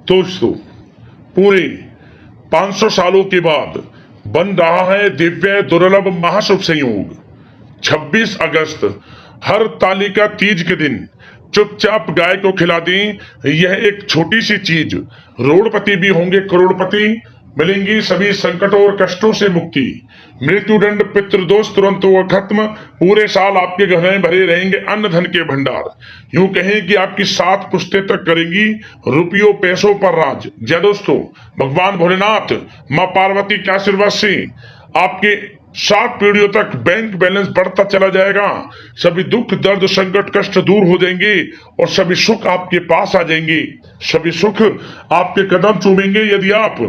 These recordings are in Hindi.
दोस्तों, पूरे 500 सालों के बाद बन रहा है दिव्य दुर्लभ महाशुभ संयोग। 26 अगस्त हर तालिका तीज के दिन चुपचाप गाय को खिला दें। यह एक छोटी सी चीज, रोड़पति भी होंगे करोड़पति। मिलेंगी सभी संकटों और कष्टों से मुक्ति। मृत्युदंड पितृदोष तुरंत हुआ खत्म। पूरे साल आपके घर में भरे रहेंगे अन्न धन के भंडार। यूं कहें कि आपकी 7 पुश्तें तक करेंगी रुपयों पैसों पर राज। जय दोस्तों, भगवान भोलेनाथ मां पार्वती के आशीर्वाद से आपके 7 पीढ़ियों तक बैंक बैलेंस बढ़ता चला जाएगा। सभी दुख दर्द संकट कष्ट दूर हो जाएंगे और सभी सुख आपके पास आ जाएंगे। सभी सुख आपके कदम चूमेंगे यदि आप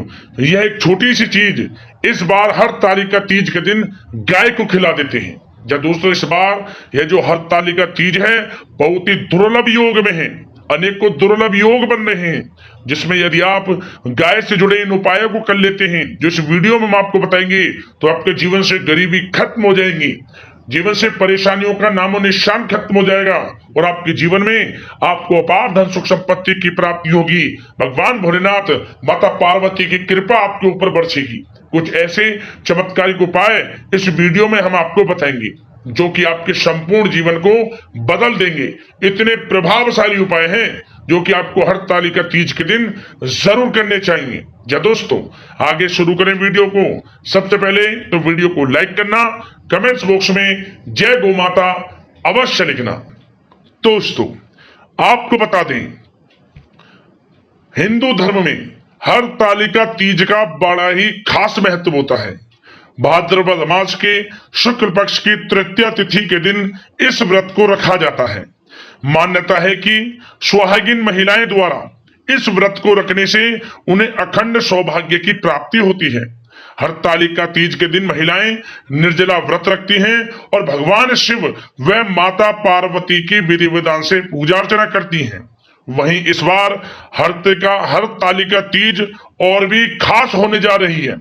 यह एक छोटी सी चीज इस बार हर तालिका तीज के दिन गाय को खिला देते हैं। जब दोस्तों, इस बार यह जो हर तालिका तीज है बहुत ही दुर्लभ योग में है। अनेकों दुर्लभ योग बन रहे हैं, जिसमें यदि आप गाय से जुड़े इन उपायों को कर लेते हैं जो इस वीडियो में हम आपको बताएंगे, तो आपके जीवन से गरीबी खत्म हो जाएगी। जीवन से परेशानियों का नामो निशान खत्म हो जाएगा और आपके जीवन में आपको अपार धन सुख संपत्ति की प्राप्ति होगी। भगवान भोलेनाथ माता पार्वती की कृपा आपके ऊपर बरसेगी। कुछ ऐसे चमत्कारिक उपाय इस वीडियो में हम आपको बताएंगे जो कि आपके संपूर्ण जीवन को बदल देंगे। इतने प्रभावशाली उपाय हैं जो कि आपको हर तालिका तीज के दिन जरूर करने चाहिए। या दोस्तों, आगे शुरू करें वीडियो को। सबसे पहले तो वीडियो को लाइक करना, कमेंट्स बॉक्स में जय गौ माता अवश्य लिखना। दोस्तों, आपको बता दें, हिंदू धर्म में हर तालिका तीज का बड़ा ही खास महत्व होता है। भाद्रपद मास के शुक्ल पक्ष की तृतीया तिथि के दिन इस व्रत को रखा जाता है। मान्यता है कि सुहागिन महिलाएं द्वारा इस व्रत को रखने से उन्हें अखंड सौभाग्य की प्राप्ति होती है। हर तालिका तीज के दिन महिलाएं निर्जला व्रत रखती हैं और भगवान शिव व माता पार्वती की विधि विधान से पूजा अर्चना करती हैं। वहीं इस बार हर तालिका तीज और भी खास होने जा रही है,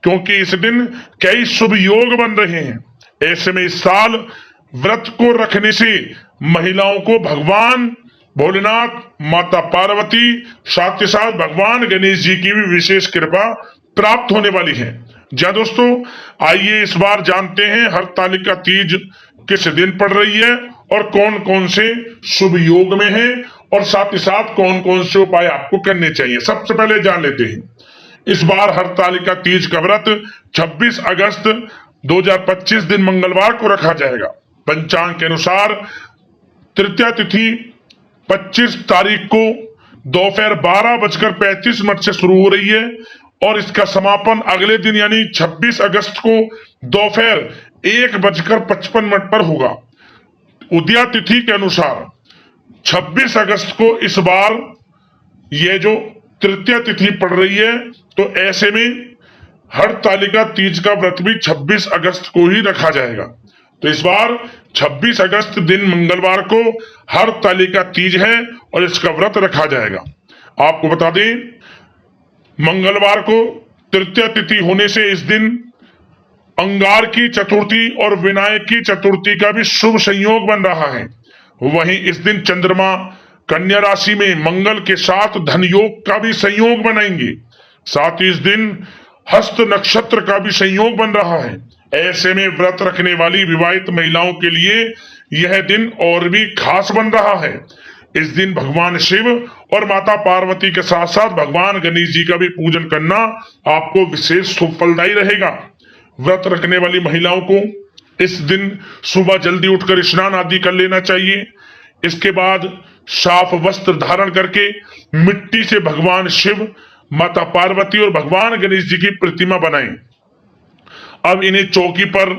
क्योंकि इस दिन कई शुभ योग बन रहे हैं। ऐसे में इस साल व्रत को रखने से महिलाओं को भगवान भोलेनाथ, माता पार्वती, साथ ही साथ भगवान गणेश जी की भी विशेष कृपा प्राप्त होने वाली है। जी दोस्तों, आइए इस बार जानते हैं हर तालिका तीज किस दिन पड़ रही है और कौन कौन से शुभ योग में है और साथ ही साथ कौन कौन से उपाय आपको करने चाहिए। सबसे पहले जान लेते हैं, इस बार हर तालिका तीज का व्रत 26 अगस्त 2025 दिन मंगलवार को रखा जाएगा। पंचांग के अनुसार तृतीया तिथि 25 तारीख को दोपहर 12:35 से शुरू हो रही है और इसका समापन अगले दिन यानी 26 अगस्त को दोपहर 1:55 पर होगा। उदया तिथि के अनुसार 26 अगस्त को इस बार यह जो तृतीया तिथि पड़ रही है, तो ऐसे में हर तालिका तीज का व्रत भी 26 अगस्त को ही रखा जाएगा। तो इस बार 26 अगस्त दिन मंगलवार को हर तालिका तीज है और इसका व्रत रखा जाएगा। आपको बता दें, मंगलवार को तृतीया तिथि होने से इस दिन अंगार की चतुर्थी और विनायक की चतुर्थी का भी शुभ संयोग बन रहा है। वहीं इस दिन चंद्रमा कन्या राशि में मंगल के साथ धन योग का भी संयोग बनाएंगे। साथ ही इस दिन हस्त नक्षत्र का भी संयोग बन रहा है। ऐसे में व्रत रखने वाली विवाहित महिलाओं के लिए यह दिन और भी खास बन रहा है। इस दिन भगवान शिव और माता पार्वती के साथ साथ भगवान गणेश जी का भी पूजन करना आपको विशेष शुभ फलदायी रहेगा। व्रत रखने वाली महिलाओं को इस दिन सुबह जल्दी उठकर स्नान आदि कर लेना चाहिए। इसके बाद साफ वस्त्र धारण करके मिट्टी से भगवान शिव, माता पार्वती और भगवान गणेश जी की प्रतिमा बनाएं। अब इन्हें चौकी पर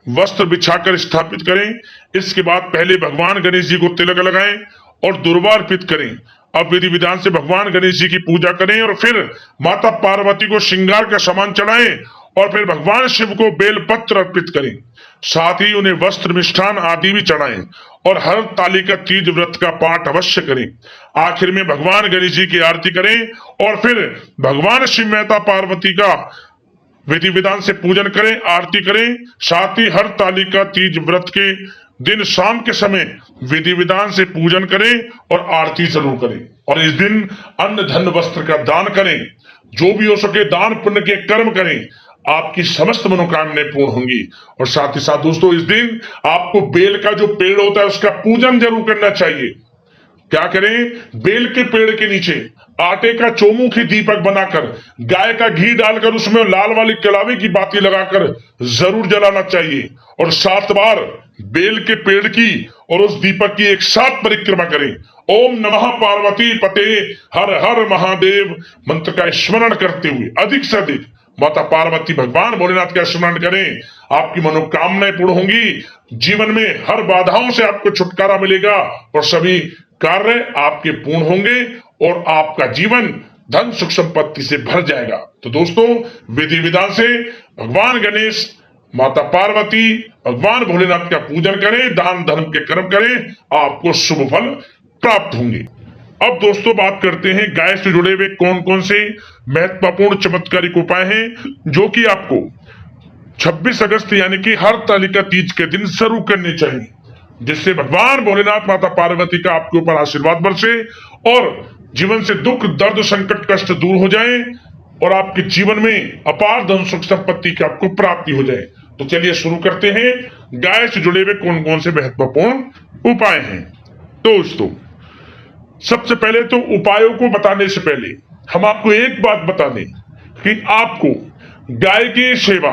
वस्त्र बिछाकर स्थापित करें। इसके बाद पहले भगवान गणेश जी को तिलक लगाएं और दुर्वा अर्पित करें। अब विधि विधान से भगवान गणेश जी की पूजा करें और फिर माता पार्वती को श्रृंगार का सामान चढ़ाएं और फिर भगवान शिव को बेलपत्र अर्पित करें। साथ ही उन्हें वस्त्र मिष्ठान आदि भी चढ़ाएं और हर तालिका तीज व्रत का पाठ अवश्य करें। आखिर में भगवान गणेश जी की आरती करें और फिर भगवान शिव माता पार्वती का विधि विधान से पूजन करें, आरती करें। साथ ही हर तालिका तीज व्रत के दिन शाम के समय विधि विधान से पूजन करें और आरती जरूर करें। और इस दिन अन्न धन वस्त्र का दान करें, जो भी हो सके दान पुण्य के कर्म करें, आपकी समस्त मनोकामनाएं पूर्ण होंगी। और साथ ही साथ दोस्तों, इस दिन आपको बेल का जो पेड़ होता है उसका पूजन जरूर करना चाहिए। क्या करें? बेल के पेड़ के नीचे आटे का चौमुखी दीपक बनाकर गाय का घी डालकर उसमें लाल वाली कलावे की बाती लगाकर जरूर जलाना चाहिए। और 7 बार बेल के पेड़ की और उस दीपक की एक साथ परिक्रमा करें। ओम नमः पार्वती पते हर हर महादेव मंत्र का स्मरण करते हुए अधिक से अधिक माता पार्वती भगवान भोलेनाथ का स्मरण करें। आपकी मनोकामनाएं पूर्ण होंगी, जीवन में हर बाधाओं से आपको छुटकारा मिलेगा और सभी कार्य आपके पूर्ण होंगे और आपका जीवन धन सुख संपत्ति से भर जाएगा। तो दोस्तों, विधि विधान से भगवान गणेश, माता पार्वती, भगवान भोलेनाथ का पूजन करें, दान धर्म के कर्म करें, आपको शुभ फल प्राप्त होंगे। अब दोस्तों बात करते हैं गाय से जुड़े हुए कौन कौन से महत्वपूर्ण चमत्कारिक उपाय हैं जो कि आपको 26 अगस्त यानी कि हरतालिका तीज के दिन जरूर करने चाहिए, जिससे भगवान भोलेनाथ, माता पार्वती का आपके ऊपर आशीर्वाद बरसे और जीवन से दुख दर्द संकट कष्ट दूर हो जाए और आपके जीवन में अपार धन सुख संपत्ति की आपको प्राप्ति हो जाए। तो चलिए शुरू करते हैं गाय से जुड़े हुए कौन कौन से महत्वपूर्ण उपाय हैं। दोस्तों, सबसे पहले तो उपायों को बताने से पहले हम आपको एक बात बता दें कि आपको गाय की सेवा,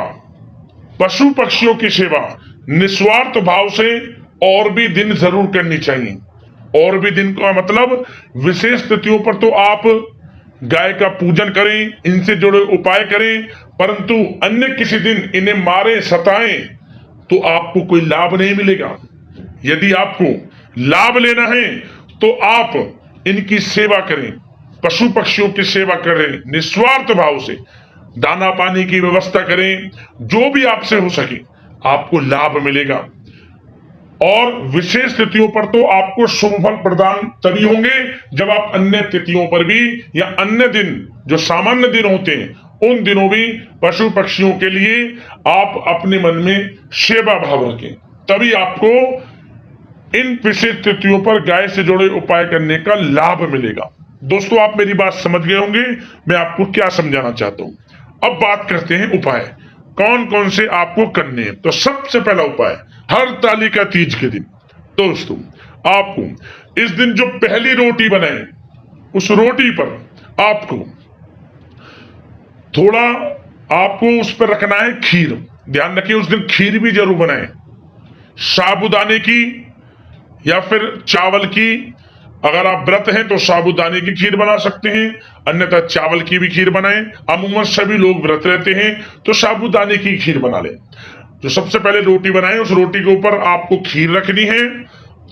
पशु पक्षियों की सेवा निस्वार्थ भाव से और भी दिन जरूर करनी चाहिए। और भी दिन का मतलब विशेष तिथियों पर तो आप गाय का पूजन करें, इनसे जुड़े उपाय करें, परंतु अन्य किसी दिन इन्हें मारे सताएं तो आपको कोई लाभ नहीं मिलेगा। यदि आपको लाभ लेना है तो आप इनकी सेवा करें, पशु पक्षियों की सेवा करें, निस्वार्थ भाव से दाना पानी की व्यवस्था करें, जो भी आपसे हो सके आपको लाभ मिलेगा। और विशेष तिथियों पर तो आपको शुभ फल प्रदान तभी होंगे जब आप अन्य तिथियों पर भी या अन्य दिन जो सामान्य दिन होते हैं उन दिनों भी पशु पक्षियों के लिए आप अपने मन में सेवा भाव रखें, तभी आपको इन विशेष तिथियों पर गाय से जुड़े उपाय करने का लाभ मिलेगा। दोस्तों, आप मेरी बात समझ गए होंगे मैं आपको क्या समझाना चाहता हूं। अब बात करते हैं उपाय कौन कौन से आपको करने हैं। तो सबसे पहला उपाय हरतालिका तीज के दिन दोस्तों, आपको इस दिन जो पहली रोटी बनाए उस रोटी पर आपको थोड़ा आपको उस पर रखना है खीर। ध्यान रखिए उस दिन खीर भी जरूर बनाए, साबूदाने की या फिर चावल की। अगर आप व्रत हैं तो साबूदाने की खीर बना सकते हैं, अन्यथा चावल की भी खीर बनाएं। अमूमन सभी लोग व्रत रहते हैं तो साबूदाने की खीर बना लें। जो सबसे पहले रोटी बनाएं उस रोटी के ऊपर आपको खीर रखनी है,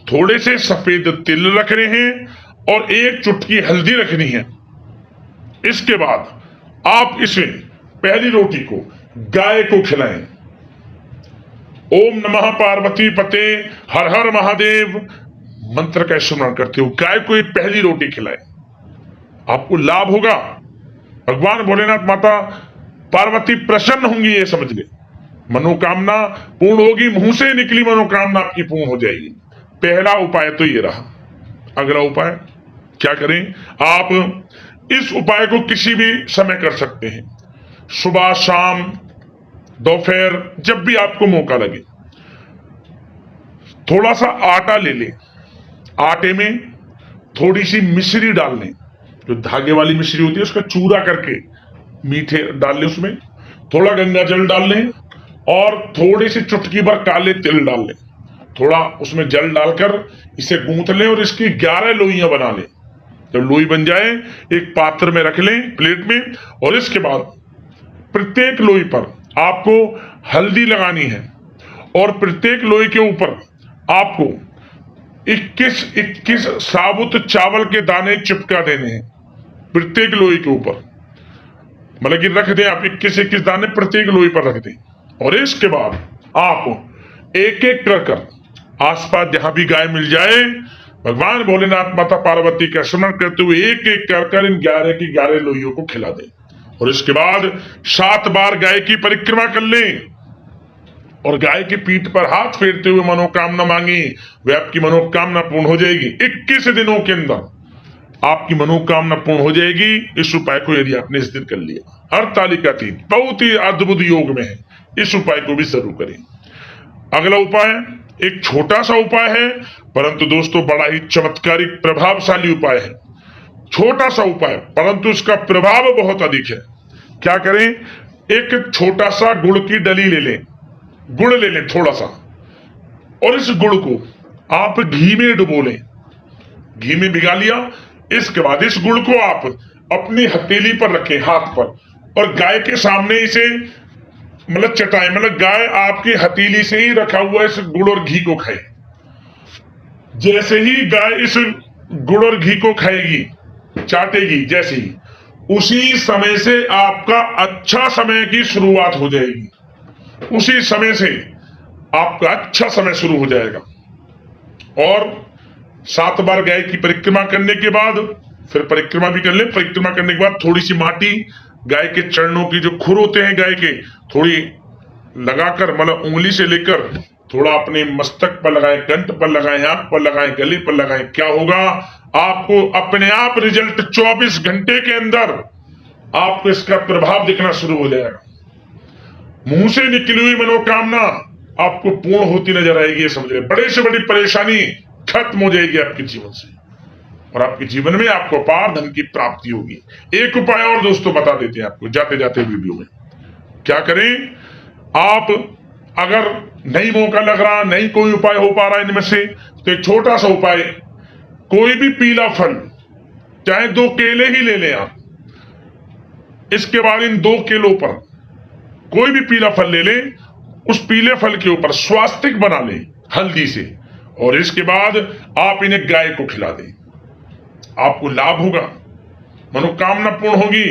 थोड़े से सफेद तिल रखने हैं और 1 चुटकी हल्दी रखनी है। इसके बाद आप इसमें पहली रोटी को गाय को खिलाएं। ओम नमः पार्वती पते हर हर महादेव मंत्र का स्मरण करते हो गाय को एक पहली रोटी खिलाए, आपको लाभ होगा। भगवान भोलेनाथ, माता पार्वती प्रसन्न होंगी, ये समझ ले। मनोकामना पूर्ण होगी, मुंह से निकली मनोकामना आपकी पूर्ण हो जाएगी। पहला उपाय तो ये रहा। अगला उपाय क्या करें? आप इस उपाय को किसी भी समय कर सकते हैं, सुबह, शाम, दोपहर, जब भी आपको मौका लगे। थोड़ा सा आटा ले लें, आटे में थोड़ी सी मिश्री डाल लें, जो धागे वाली मिश्री होती है उसका चूरा करके मीठे डाल लें, उसमें थोड़ा गंगा जल डाल लें और थोड़ी सी चुटकी भर काले तिल डाल लें। थोड़ा उसमें जल डालकर इसे गूंथ लें और इसकी 11 लोइयां बना लें। जब लोई बन जाए एक पात्र में रख लें, प्लेट में, और इसके बाद प्रत्येक लोई पर आपको हल्दी लगानी है और प्रत्येक लोई के ऊपर आपको 21 साबुत चावल के दाने चिपका देने हैं। प्रत्येक लोई के ऊपर मतलब कि रख दें आप 21 दाने प्रत्येक लोई पर रख दें। और इसके बाद आप एक एक कर आसपास जहां भी गाय मिल जाए भगवान भोलेनाथ, माता पार्वती का स्मरण करते हुए एक एक कर इन 11 की 11 लोइयों को खिला दें। और इसके बाद 7 बार गाय की परिक्रमा कर लें और गाय की पीठ पर हाथ फेरते हुए मनोकामना मांगी, वे आपकी मनोकामना पूर्ण हो जाएगी। 21 दिनों के अंदर आपकी मनोकामना पूर्ण हो जाएगी इस उपाय को यदि आपने इस दिन कर लिया। हरतालिका तीज बहुत ही अद्भुत योग में है, इस उपाय को भी जरूर करें। अगला उपाय एक छोटा सा उपाय है, परंतु दोस्तों बड़ा ही चमत्कारिक प्रभावशाली उपाय है। छोटा सा उपाय परंतु इसका प्रभाव बहुत अधिक है। क्या करें, एक छोटा सा गुड़ की डली ले लें, गुड़ ले लें थोड़ा सा, और इस गुड़ को आप घी में डुबो लें, घी में भिगा लिया। इसके बाद इस गुड़ को आप अपनी हथेली पर रखें, हाथ पर, और गाय के सामने इसे मतलब चटाएं, मतलब गाय आपकी हथेली से ही रखा हुआ इस गुड़ और घी को खाए। जैसे ही गाय इस गुड़ और घी को खाएगी, चाटेगी, जैसे ही उसी समय से आपका अच्छा समय की शुरुआत हो जाएगी। उसी समय से आपका अच्छा समय शुरू हो जाएगा। और 7 बार गाय की परिक्रमा करने के बाद फिर परिक्रमा भी कर ले। परिक्रमा करने के बाद थोड़ी सी माटी गाय के चरणों की जो खुर होते हैं गाय के, थोड़ी लगाकर मतलब उंगली से लेकर थोड़ा अपने मस्तक पर लगाएं, कंठ पर लगाएं, आंख पर लगाएं, गले पर लगाएं। क्या होगा, आपको अपने आप रिजल्ट 24 घंटे के अंदर आपको इसका प्रभाव दिखना शुरू हो जाएगा। मुंह से निकली हुई मनोकामना आपको पूर्ण होती नजर आएगी। ये समझ रहे, बड़े से बड़ी परेशानी खत्म हो जाएगी आपके जीवन से, और आपके जीवन में आपको अपार धन की प्राप्ति होगी। एक उपाय और दोस्तों बता देते हैं आपको जाते जाते वीडियो में। क्या करें, आप अगर नहीं मौका लग रहा, नहीं कोई उपाय हो पा रहा इनमें से, तो एक छोटा सा उपाय, कोई भी पीला फल, चाहे 2 केले ही ले लें आप। इसके बाद इन 2 केलों पर कोई भी पीला फल ले लें, उस पीले फल के ऊपर स्वास्तिक बना लें हल्दी से, और इसके बाद आप इन्हें गाय को खिला दें। आपको लाभ होगा, मनोकामना पूर्ण होगी,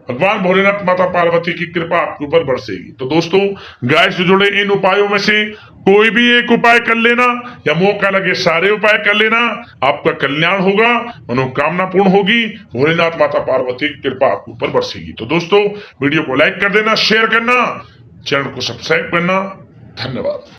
भगवान भोलेनाथ माता पार्वती की कृपा आपके ऊपर बरसेगी। तो दोस्तों गाय से जुड़े इन उपायों में से कोई भी एक उपाय कर लेना, या मौका लगे सारे उपाय कर लेना, आपका कल्याण होगा, मनोकामना पूर्ण होगी, भोलेनाथ माता पार्वती की कृपा आपके ऊपर बरसेगी। तो दोस्तों वीडियो को लाइक कर देना, शेयर करना, चैनल को सब्सक्राइब करना। धन्यवाद।